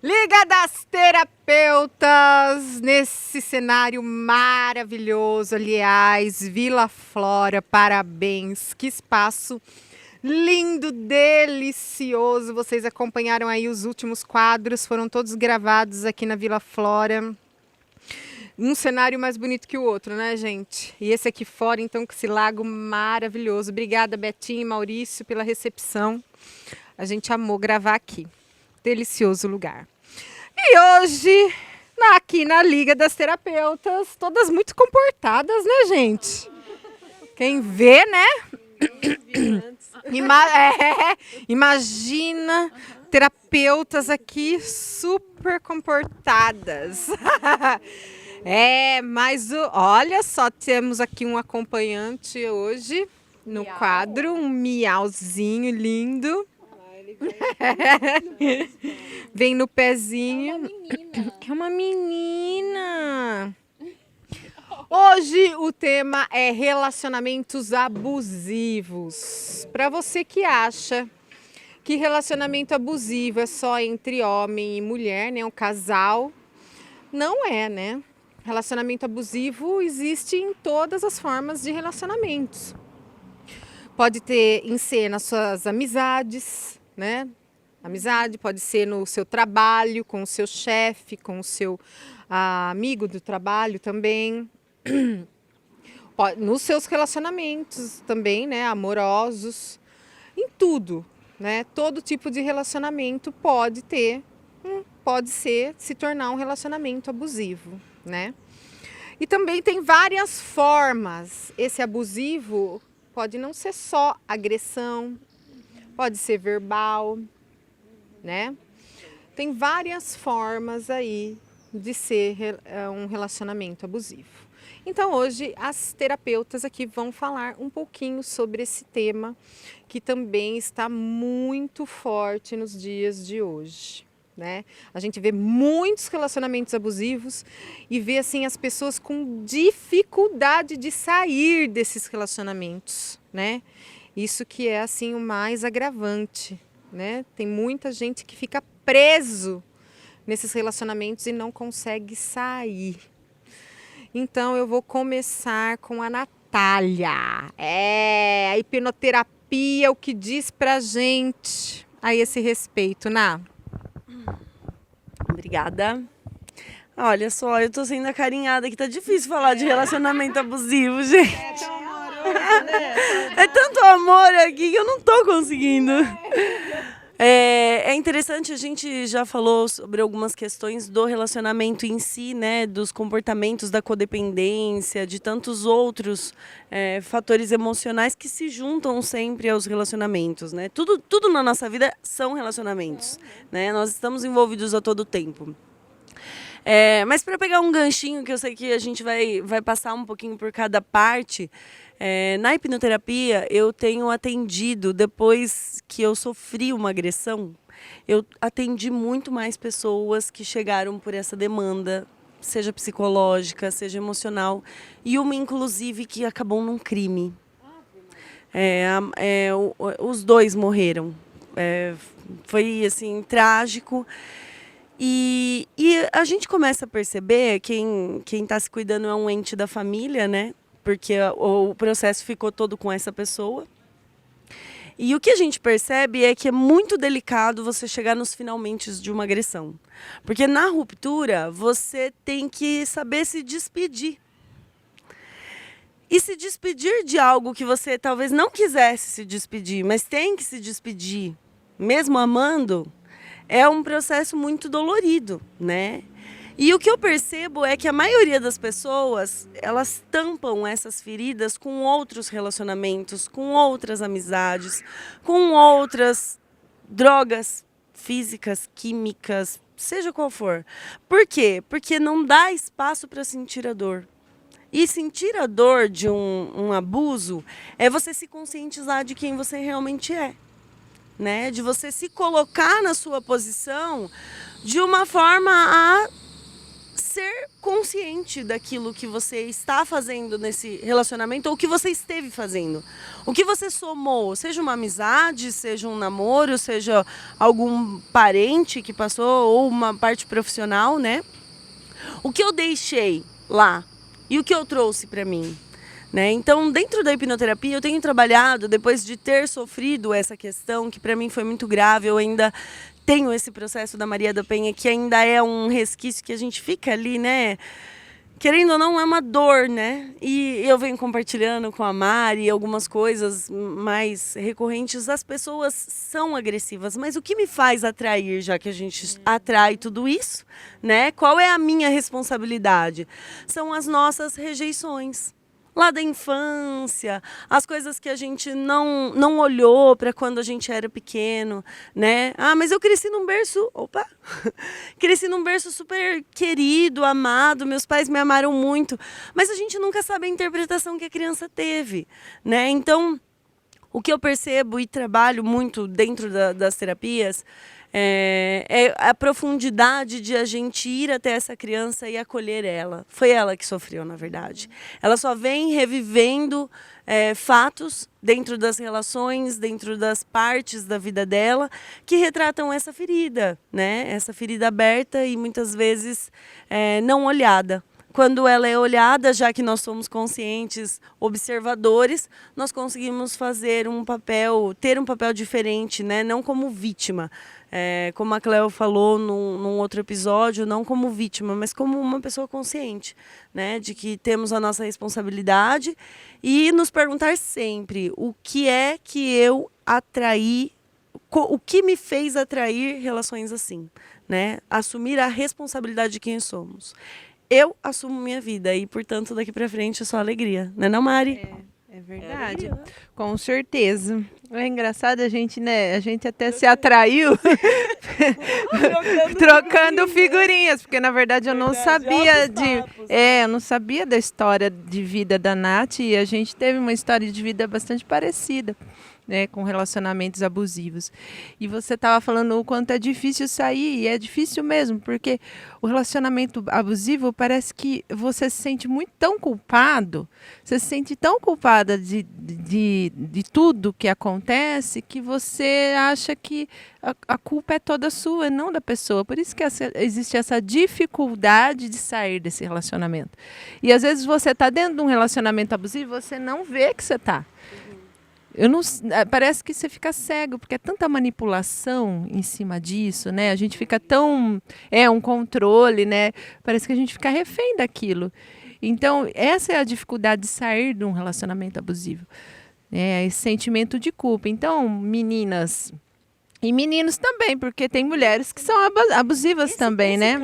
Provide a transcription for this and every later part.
Liga das Terapeutas, nesse cenário maravilhoso, aliás, Vila Flora, parabéns, que espaço lindo, delicioso, vocês acompanharam aí os últimos quadros, foram todos gravados aqui na Vila Flora, um cenário mais bonito que o outro, né, gente? E esse aqui fora, então, com esse lago maravilhoso. Obrigada, Betinho e Maurício, pela recepção, a gente amou gravar aqui, delicioso lugar. E hoje, aqui na Liga das Terapeutas, todas muito comportadas, né, gente? Quem vê, né? Imagina terapeutas aqui super comportadas. Mas olha só, temos aqui um acompanhante hoje no quadro, um miauzinho lindo. Vem no pezinho. É uma menina. Hoje o tema é relacionamentos abusivos. Para você que acha que relacionamento abusivo é só entre homem e mulher, né, um casal, não é, né? Relacionamento abusivo existe em todas as formas de relacionamentos. Pode ser nas suas amizades, né? Amizade pode ser no seu trabalho, com o seu chefe, com o seu amigo do trabalho também. Nos seus relacionamentos também, né? Amorosos, em tudo, né? Todo tipo de relacionamento pode se tornar um relacionamento abusivo, né? E também tem várias formas. Esse abusivo pode não ser só agressão, pode ser verbal, né? Tem várias formas aí de ser um relacionamento abusivo. Então hoje as terapeutas aqui vão falar um pouquinho sobre esse tema que também está muito forte nos dias de hoje, né? A gente vê muitos relacionamentos abusivos e vê assim as pessoas com dificuldade de sair desses relacionamentos, né? Isso que é assim o mais agravante, né? Tem muita gente que fica preso nesses relacionamentos e não consegue sair. Então eu vou começar com a Natália. A hipnoterapia, o que diz pra gente a esse respeito, Ná? Obrigada. Olha só, eu tô sendo acarinhada que tá difícil falar de relacionamento abusivo, gente. É tão amoroso, né? É tanto amor aqui que eu não tô conseguindo. É interessante, a gente já falou sobre algumas questões do relacionamento em si, né, dos comportamentos da codependência, de tantos outros fatores emocionais que se juntam sempre aos relacionamentos, né? Tudo na nossa vida são relacionamentos, né? Nós estamos envolvidos a todo tempo. Mas para pegar um ganchinho, que eu sei que a gente vai passar um pouquinho por cada parte, na hipnoterapia eu tenho atendido, depois que eu sofri uma agressão, eu atendi muito mais pessoas que chegaram por essa demanda, seja psicológica, seja emocional, e uma inclusive que acabou num crime. Os dois morreram. Foi assim, trágico. E a gente começa a perceber, quem está se cuidando é um ente da família, né? Porque o processo ficou todo com essa pessoa. E o que a gente percebe é que é muito delicado você chegar nos finalmente de uma agressão. Porque na ruptura, você tem que saber se despedir. E se despedir de algo que você talvez não quisesse se despedir, mas tem que se despedir, mesmo amando, é um processo muito dolorido, né? E o que eu percebo é que a maioria das pessoas, elas tampam essas feridas com outros relacionamentos, com outras amizades, com outras drogas físicas, químicas, seja qual for. Por quê? Porque não dá espaço para sentir a dor. E sentir a dor de um abuso é você se conscientizar de quem você realmente é, né? De você se colocar na sua posição de uma forma a ser consciente daquilo que você está fazendo nesse relacionamento ou que você esteve fazendo. O que você somou, seja uma amizade, seja um namoro, seja algum parente que passou ou uma parte profissional, né? O que eu deixei lá e o que eu trouxe para mim, né? Então, dentro da hipnoterapia, eu tenho trabalhado, depois de ter sofrido essa questão, que para mim foi muito grave, eu ainda tenho esse processo da Maria da Penha, que ainda é um resquício que a gente fica ali, né? Querendo ou não, é uma dor, né? E eu venho compartilhando com a Mari algumas coisas mais recorrentes. As pessoas são agressivas, mas o que me faz atrair, já que a gente atrai tudo isso, né? Qual é a minha responsabilidade? São as nossas rejeições. Lá da infância, as coisas que a gente não olhou para quando a gente era pequeno, né? Ah, mas eu cresci num berço, cresci num berço super querido, amado, meus pais me amaram muito, mas a gente nunca sabe a interpretação que a criança teve, né? Então, o que eu percebo e trabalho muito dentro das terapias é a profundidade de a gente ir até essa criança e acolher ela. Foi ela que sofreu, na verdade. Ela só vem revivendo fatos dentro das relações, dentro das partes da vida dela, que retratam essa ferida, né? Essa ferida aberta e muitas vezes não olhada. Quando ela é olhada, já que nós somos conscientes, observadores, nós conseguimos ter um papel diferente, né? Não como vítima. Como a Cleo falou num outro episódio, não como vítima, mas como uma pessoa consciente, né? De que temos a nossa responsabilidade e nos perguntar sempre o que é que eu atraí, o que me fez atrair relações assim, né? Assumir a responsabilidade de quem somos. Eu assumo minha vida e, portanto, daqui pra frente é só alegria. Não é não, Mari? É verdade, alegria, né? com certeza. É engraçado a gente, né? A gente até se atraiu trocando figurinhas, porque na verdade eu não sabia eu não sabia da história de vida da Nath e a gente teve uma história de vida bastante parecida, né, com relacionamentos abusivos. E você estava falando o quanto é difícil sair, e é difícil mesmo, porque o relacionamento abusivo parece que você se sente muito tão culpado, você se sente tão culpada de tudo que acontece, que você acha que a culpa é toda sua, não da pessoa. Por isso que existe essa dificuldade de sair desse relacionamento. E às vezes você está dentro de um relacionamento abusivo e você não vê que você está. Parece que você fica cego, porque é tanta manipulação em cima disso, né? A gente fica tão... um controle, né? Parece que a gente fica refém daquilo. Então, essa é a dificuldade de sair de um relacionamento abusivo. Esse sentimento de culpa. Então, meninas... E meninos também, porque tem mulheres que são abusivas também, né?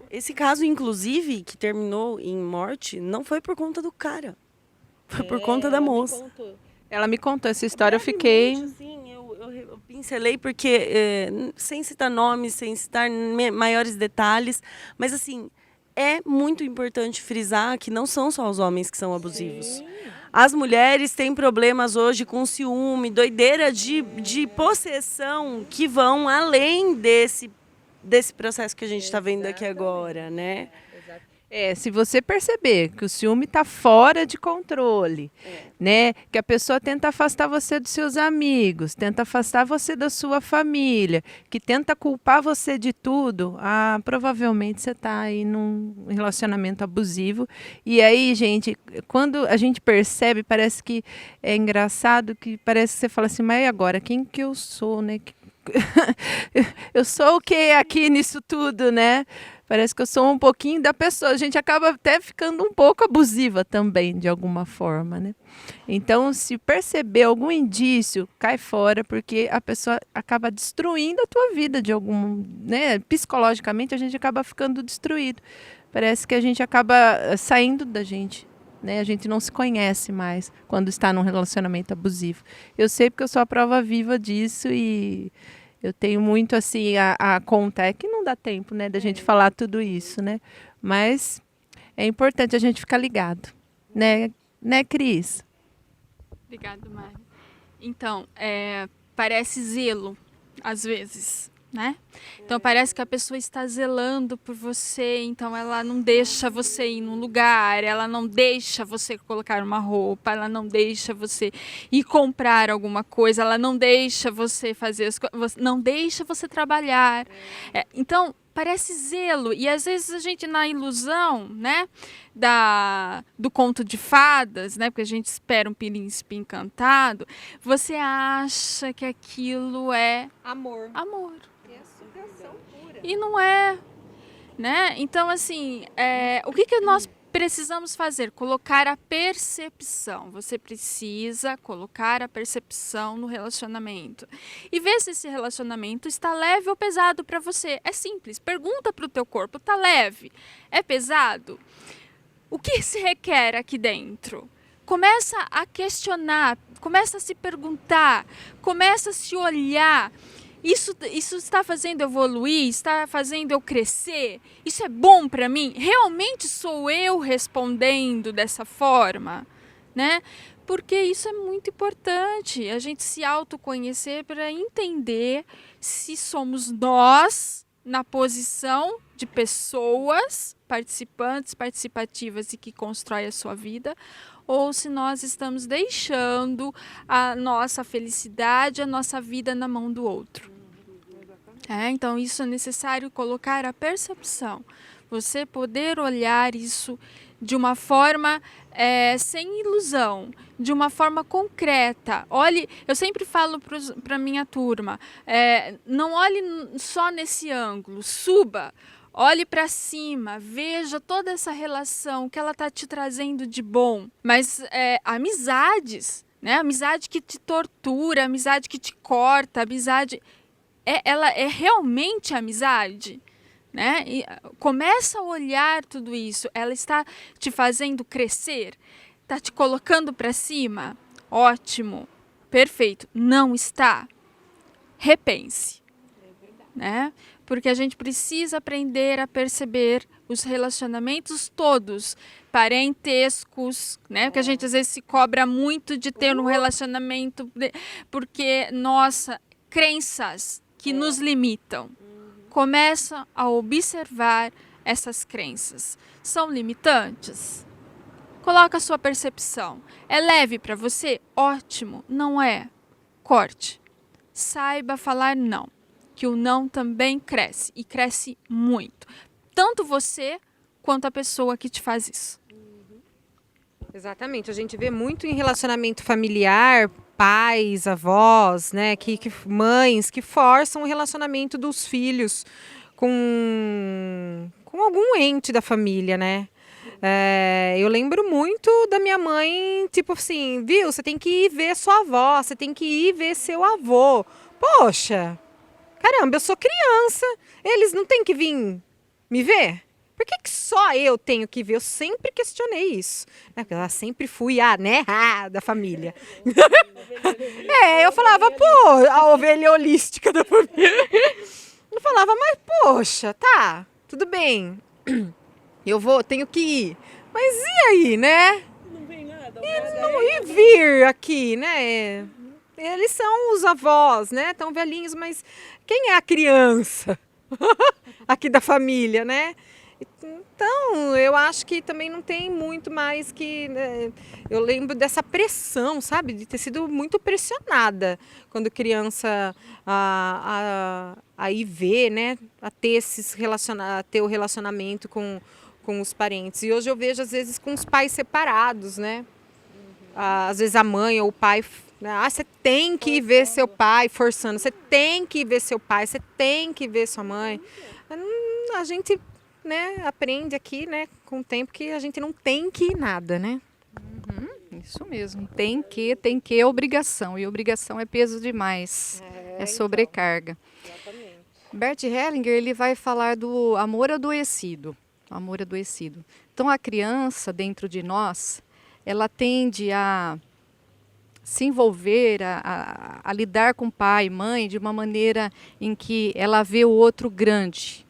Esse caso, inclusive, que terminou em morte, não foi por conta do cara. Foi por conta da moça. Ela me contou essa história, eu fiquei... Assim, eu pincelei porque, sem citar nomes, sem citar maiores detalhes, mas assim, é muito importante frisar que não são só os homens que são abusivos. Sim. As mulheres têm problemas hoje com ciúme, doideira de possessão, que vão além desse processo que a gente está vendo aqui agora, né? Se você perceber que o ciúme está fora de controle, né? Que a pessoa tenta afastar você dos seus amigos, tenta afastar você da sua família, que tenta culpar você de tudo, provavelmente você está aí num relacionamento abusivo. E aí, gente, quando a gente percebe, parece que é engraçado, que parece que você fala assim, mas e agora? Quem que eu sou, né? Eu sou o que aqui nisso tudo, né? Parece que eu sou um pouquinho da pessoa. A gente acaba até ficando um pouco abusiva também, de alguma forma, né? Então, se perceber algum indício, cai fora, porque a pessoa acaba destruindo a tua vida de algum... né? Psicologicamente, a gente acaba ficando destruído. Parece que a gente acaba saindo da gente, né? A gente não se conhece mais quando está num relacionamento abusivo. Eu sei porque eu sou a prova viva disso e... eu tenho muito, assim, a conta. É que não dá tempo, né, da gente falar tudo isso, né? Mas é importante a gente ficar ligado, né, Cris? Obrigada, Mari. Então, parece zelo, às vezes. né? Então parece que a pessoa está zelando por você, então ela não deixa você ir num lugar, ela não deixa você colocar uma roupa, ela não deixa você ir comprar alguma coisa, ela não deixa você fazer as coisas, não deixa você trabalhar. Então parece zelo, e às vezes a gente na ilusão, né, do conto de fadas, né, porque a gente espera um príncipe encantado, você acha que aquilo é Amor. amor. É sugação pura. E não é, né? Então, assim, o que nós precisamos fazer? Colocar a percepção. Você precisa colocar a percepção no relacionamento. E ver se esse relacionamento está leve ou pesado para você. É simples. Pergunta para o teu corpo, tá leve? É pesado? O que se requer aqui dentro? Começa a questionar, começa a se perguntar, começa a se olhar. Isso está fazendo eu evoluir? Está fazendo eu crescer? Isso é bom para mim? Realmente sou eu respondendo dessa forma? Né? Porque isso é muito importante, a gente se autoconhecer para entender se somos nós na posição de pessoas participantes, participativas e que constroem a sua vida, ou se nós estamos deixando a nossa felicidade, a nossa vida na mão do outro. Então, isso é necessário colocar a percepção. Você poder olhar isso de uma forma sem ilusão, de uma forma concreta. Olhe, eu sempre falo para a minha turma, não olhe só nesse ângulo, suba. Olhe para cima, veja toda essa relação que ela está te trazendo de bom. Mas amizades, né? Amizade que te tortura, amizade que te corta, amizade... ela é realmente amizade? Né? E começa a olhar tudo isso. Ela está te fazendo crescer? Está te colocando para cima? Ótimo, perfeito. Não está? Repense. Né? Porque a gente precisa aprender a perceber os relacionamentos todos, parentescos, né? Porque a gente às vezes se cobra muito de ter um relacionamento, porque, nossa, crenças que nos limitam. Começa a observar essas crenças. São limitantes? Coloca a sua percepção. É leve para você? Ótimo. Não é? Corte. Saiba falar não. Que o não também cresce, e cresce muito. Tanto você, quanto a pessoa que te faz isso. Exatamente, a gente vê muito em relacionamento familiar, pais, avós, né, mães que forçam o relacionamento dos filhos com algum ente da família, né? Eu lembro muito da minha mãe, tipo assim, viu, você tem que ir ver sua avó, você tem que ir ver seu avô. Poxa, caramba, eu sou criança, eles não têm que vir me ver? Por que só eu tenho que ver? Eu sempre questionei isso. Né? Porque eu sempre fui a da família. Eu falava, pô, a ovelha holística da família. Eu falava, mas poxa, tá, tudo bem. Tenho que ir. Mas e aí, né? Não vem nada. E vir aqui, né? Eles são os avós, né? Tão velhinhos, mas quem é a criança aqui da família, né? Então, eu acho que também não tem muito mais que... Né? Eu lembro dessa pressão, sabe? De ter sido muito pressionada quando criança a ir ver, né? A ter, a ter o relacionamento com os parentes. E hoje eu vejo, às vezes, com os pais separados, né? Às vezes a mãe ou o pai... você tem que ir ver seu pai, forçando. Você tem que ir ver seu pai, você tem que ver sua mãe. A gente... né, aprende aqui, né, com o tempo que a gente não tem que ir nada, né? Isso mesmo, tem que é obrigação, e obrigação é peso demais, é sobrecarga. Exatamente. Bert Hellinger, ele vai falar do amor adoecido, Então a criança dentro de nós, ela tende a se envolver, a lidar com pai e mãe de uma maneira em que ela vê o outro grande,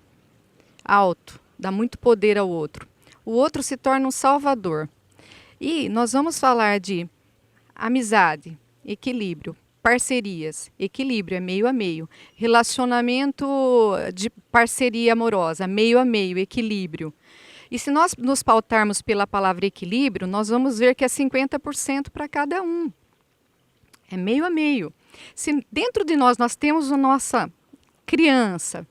alto, dá muito poder ao outro. O outro se torna um salvador. E nós vamos falar de amizade, equilíbrio, parcerias, equilíbrio, é meio a meio. Relacionamento de parceria amorosa, meio a meio, equilíbrio. E se nós nos pautarmos pela palavra equilíbrio, nós vamos ver que é 50% para cada um. É meio a meio. Se dentro de nós temos a nossa criança,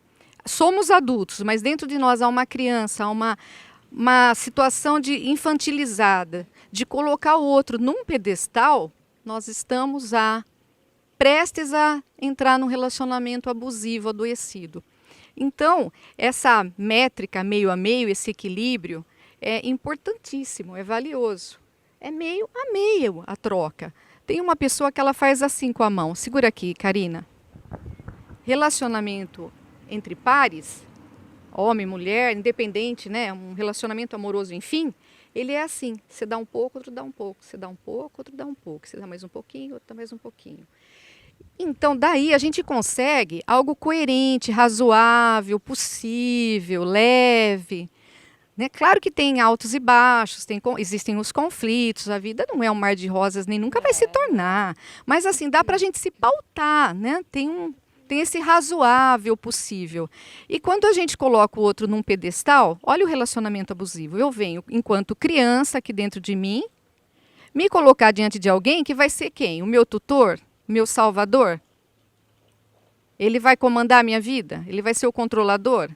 somos adultos, mas dentro de nós há uma criança, há uma situação de infantilizada, de colocar o outro num pedestal, nós estamos prestes a entrar num relacionamento abusivo, adoecido. Então, essa métrica meio a meio, esse equilíbrio, é importantíssimo, é valioso. É meio a meio a troca. Tem uma pessoa que ela faz assim com a mão. Segura aqui, Karina. Relacionamento entre pares, homem, mulher, independente, né? Um relacionamento amoroso, enfim, ele é assim. Você dá um pouco, outro dá um pouco. Você dá um pouco, outro dá um pouco. Você dá mais um pouquinho, outro dá mais um pouquinho. Então, daí a gente consegue algo coerente, razoável, possível, leve. Né? Claro que tem altos e baixos, existem os conflitos, a vida não é um mar de rosas, nem nunca vai se tornar. Mas assim, dá para a gente se pautar, né? Tem esse razoável possível. E quando a gente coloca o outro num pedestal, olha o relacionamento abusivo. Eu venho, enquanto criança aqui dentro de mim, me colocar diante de alguém que vai ser quem? O meu tutor? Meu salvador? Ele vai comandar a minha vida? Ele vai ser o controlador?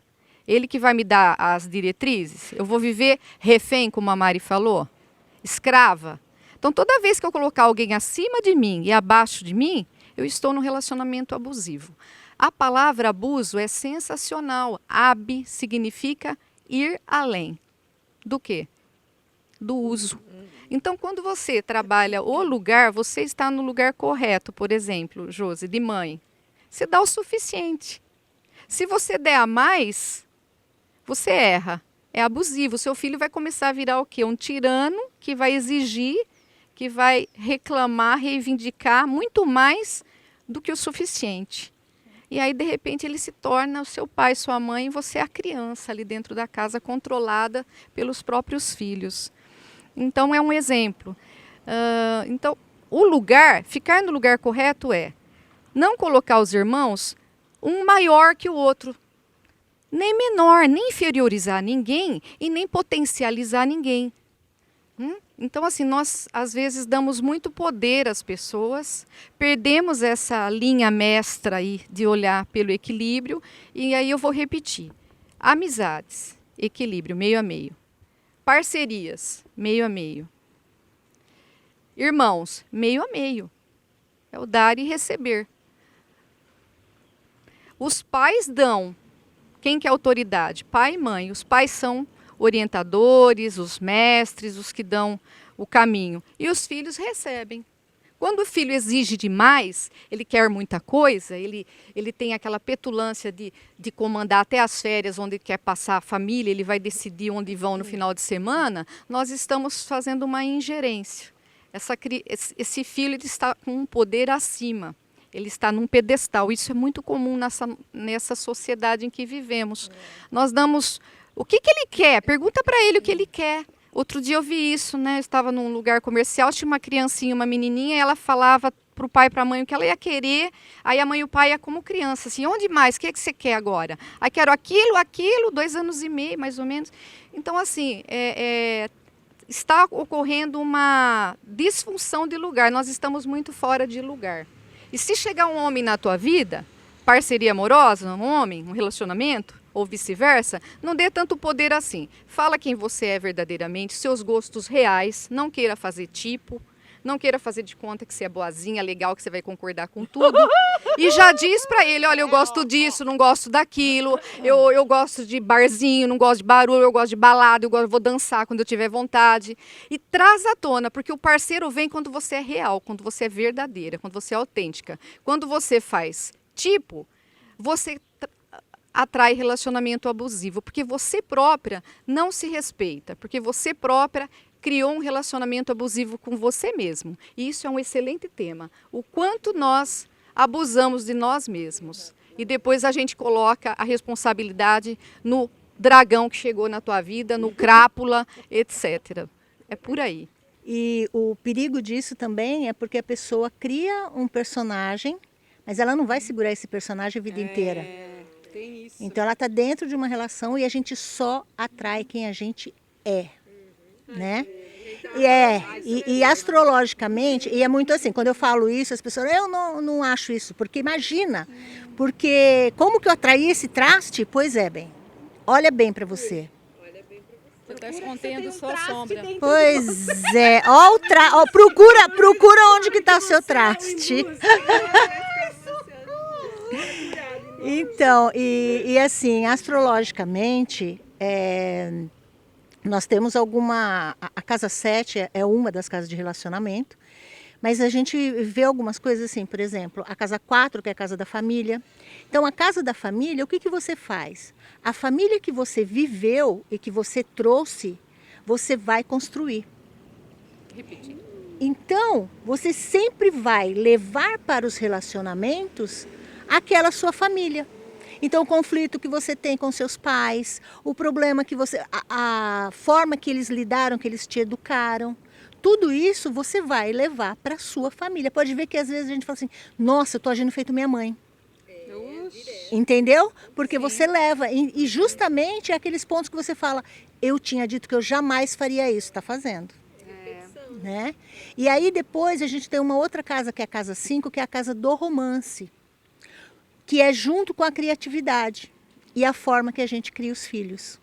Ele que vai me dar as diretrizes? Eu vou viver refém, como a Mari falou? Escrava? Então, toda vez que eu colocar alguém acima de mim e abaixo de mim, eu estou num relacionamento abusivo. A palavra abuso é sensacional. Ab significa ir além. Do quê? Do uso. Então, quando você trabalha o lugar, você está no lugar correto, por exemplo, Josi, de mãe. Você dá o suficiente. Se você der a mais, você erra. É abusivo. Seu filho vai começar a virar o quê? Um tirano que vai exigir, que vai reclamar, reivindicar muito mais do que o suficiente. E aí, de repente, ele se torna o seu pai, sua mãe, e você é a criança ali dentro da casa, controlada pelos próprios filhos. Então, é um exemplo. Então, ficar no lugar correto é não colocar os irmãos um maior que o outro, nem menor, nem inferiorizar ninguém e nem potencializar ninguém. Então, assim, nós às vezes damos muito poder às pessoas, perdemos essa linha mestra aí de olhar pelo equilíbrio, e aí eu vou repetir. Amizades, equilíbrio, meio a meio. Parcerias, meio a meio. Irmãos, meio a meio. É o dar e receber. Os pais dão. Quem que é autoridade? Pai e mãe. Os pais são orientadores, os mestres, os que dão o caminho. E os filhos recebem. Quando o filho exige demais, ele quer muita coisa, ele tem aquela petulância de comandar até as férias, onde quer passar a família, ele vai decidir onde vão no final de semana, nós estamos fazendo uma ingerência. Esse filho ele está com um poder acima, ele está num pedestal. Isso é muito comum nessa sociedade em que vivemos. Nós damos... O que ele quer? Pergunta para ele o que ele quer. Outro dia eu vi isso, né? Eu estava num lugar comercial, tinha uma criancinha, uma menininha, e ela falava para o pai e para a mãe o que ela ia querer. Aí a mãe e o pai ia como criança, assim, onde mais? O que você quer agora? Aí quero aquilo, 2 anos e meio, mais ou menos. Então, assim, está ocorrendo uma disfunção de lugar. Nós estamos muito fora de lugar. E se chegar um homem na tua vida, parceria amorosa, um homem, um relacionamento, ou vice-versa, não dê tanto poder assim. Fala quem você é verdadeiramente, seus gostos reais, não queira fazer tipo, não queira fazer de conta que você é boazinha, legal, que você vai concordar com tudo. E já diz pra ele, olha, eu gosto disso, não gosto daquilo, eu gosto de barzinho, não gosto de barulho, eu gosto de balada, eu vou dançar quando eu tiver vontade. E traz à tona, porque o parceiro vem quando você é real, quando você é verdadeira, quando você é autêntica. Quando você faz tipo, você atrai relacionamento abusivo, porque você própria não se respeita, porque você própria criou um relacionamento abusivo com você mesmo. E isso é um excelente tema. O quanto nós abusamos de nós mesmos. E depois a gente coloca a responsabilidade no dragão que chegou na tua vida, no crápula, etc. É por aí. E o perigo disso também é porque a pessoa cria um personagem, mas ela não vai segurar esse personagem a vida inteira. Tem isso. Então ela está dentro de uma relação e a gente só atrai quem a gente é, né? E astrologicamente, e é muito assim, quando eu falo isso, as pessoas, eu não acho isso, porque imagina, porque como que eu atraí esse traste? Pois é, bem, olha bem para você. Você está escondendo sua sombra. Pois é, ó, procura onde que está o seu traste. Então, e assim, astrologicamente, nós temos a casa 7 é uma das casas de relacionamento, mas a gente vê algumas coisas assim, por exemplo, a casa 4, que é a casa da família. Então, a casa da família, o que você faz? A família que você viveu e que você trouxe, você vai construir. Então, você sempre vai levar para os relacionamentos aquela sua família. Então, o conflito que você tem com seus pais, o problema que você... a forma que eles lidaram, que eles te educaram, tudo isso você vai levar para a sua família. Pode ver que às vezes a gente fala assim, nossa, eu estou agindo feito minha mãe. Entendeu? Porque você leva, e justamente é aqueles pontos que você fala, eu tinha dito que eu jamais faria isso, está fazendo. Né? E aí depois a gente tem uma outra casa, que é a casa 5, que é a casa do romance, que é junto com a criatividade e a forma que a gente cria os filhos.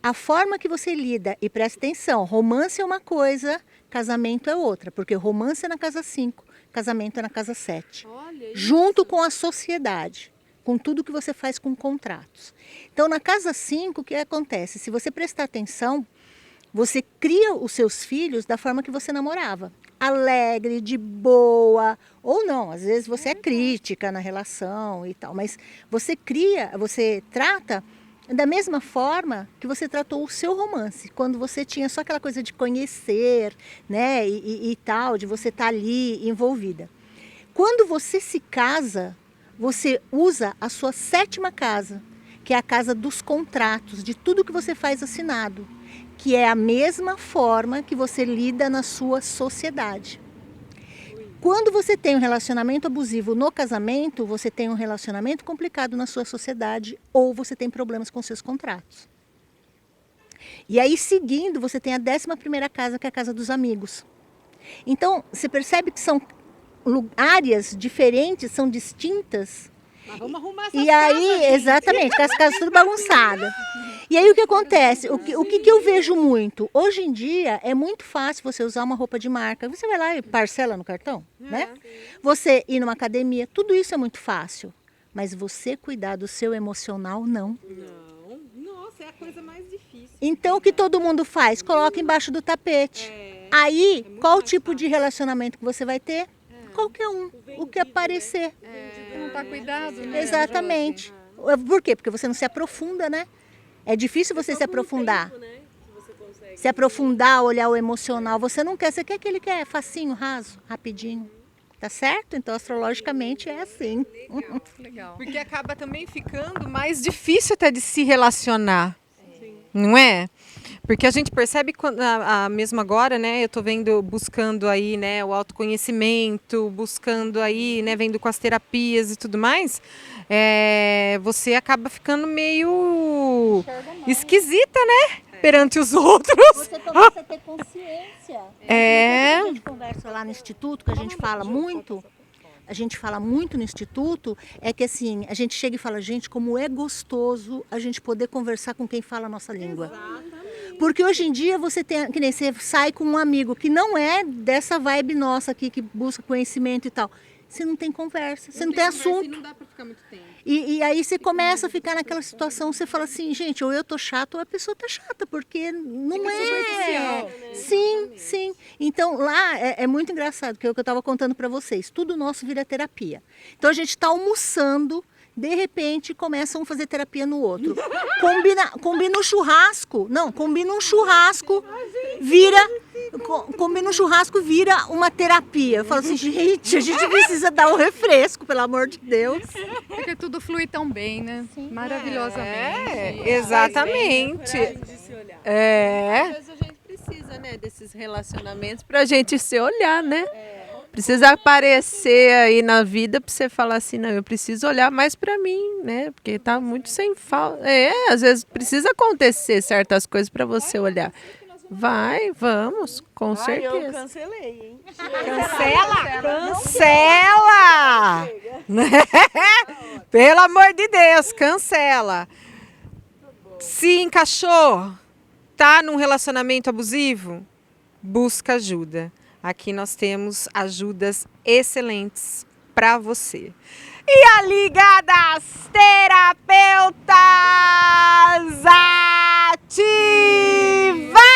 A forma que você lida, e presta atenção, romance é uma coisa, casamento é outra, porque o romance é na casa 5, casamento é na casa 7. Junto com a sociedade, com tudo que você faz com contratos. Então, na casa 5, o que acontece? Se você prestar atenção, você cria os seus filhos da forma que você namorava. Alegre, de boa, ou não, às vezes você é crítica na relação e tal, mas você trata da mesma forma que você tratou o seu romance, quando você tinha só aquela coisa de conhecer, né, e tal, de você estar ali envolvida. Quando você se casa, você usa a sua 7ª casa, que é a casa dos contratos, de tudo que você faz assinado, que é a mesma forma que você lida na sua sociedade. Quando você tem um relacionamento abusivo no casamento, você tem um relacionamento complicado na sua sociedade ou você tem problemas com seus contratos. E aí, seguindo, você tem a 11ª casa, que é a casa dos amigos. Então, você percebe que são áreas diferentes, são distintas. Mas vamos arrumar essas E aí, exatamente, com as casas tudo bagunçadas. E aí o que acontece? O que eu vejo muito? Hoje em dia é muito fácil você usar uma roupa de marca. Você vai lá e parcela no cartão, né? Você ir numa academia, tudo isso é muito fácil. Mas você cuidar do seu emocional, não. Não, nossa, é a coisa mais difícil. Então o que todo mundo faz? Coloca embaixo do tapete. Aí, qual tipo de relacionamento que você vai ter? Qualquer um, o que aparecer. Não está cuidado, né? Exatamente. Por quê? Porque você não se aprofunda, né? É difícil você se aprofundar. Se aprofundar, olhar o emocional. Você não quer, você quer que ele quer facinho, raso, rapidinho. Tá certo? Então, astrologicamente é assim. Legal. Porque acaba também ficando mais difícil até de se relacionar. Não é? Porque a gente percebe quando, mesmo agora, né? Eu estou buscando aí, né, o autoconhecimento, buscando aí, né, vendo com as terapias e tudo mais. Você acaba ficando meio esquisita, né? Perante os outros. Você começa a ter consciência. É. A gente conversa lá no instituto, que a gente fala muito. A gente fala muito no instituto, é que assim, a gente chega e fala, gente, como é gostoso a gente poder conversar com quem fala a nossa língua. Porque hoje em dia você tem, que nem você sai com um amigo que não é dessa vibe nossa aqui, que busca conhecimento e tal. Você não tem conversa, você não tem assunto. Não dá para ficar muito tempo. E aí você começa a ficar naquela situação, você fala assim, gente, ou eu tô chata ou a pessoa tá chata, porque não é. Sim, sim. Então lá é muito engraçado, que é o que eu estava contando para vocês. Tudo nosso vira terapia. Então a gente está almoçando, de repente começam a fazer terapia no outro. Combina um churrasco. Não, combina um churrasco, combina um churrasco, vira uma terapia. Eu falo assim, gente, a gente precisa dar um refresco, pelo amor de Deus. Porque tudo flui tão bem, né? Maravilhosamente. Exatamente. Às vezes a gente precisa precisa, né, desses relacionamentos pra gente se olhar, né? Precisa aparecer aí na vida pra você falar assim, não, eu preciso olhar mais pra mim, né? Porque tá muito sem falta. Às vezes precisa acontecer certas coisas pra você olhar. Vai, vamos, com Eu certeza. cancelei, hein? Cancela! Cancela! Né? Pelo amor de Deus, cancela. Se encaixou, tá num relacionamento abusivo, busca ajuda. Aqui nós temos ajudas excelentes para você. E a Liga das Terapeutas ativa!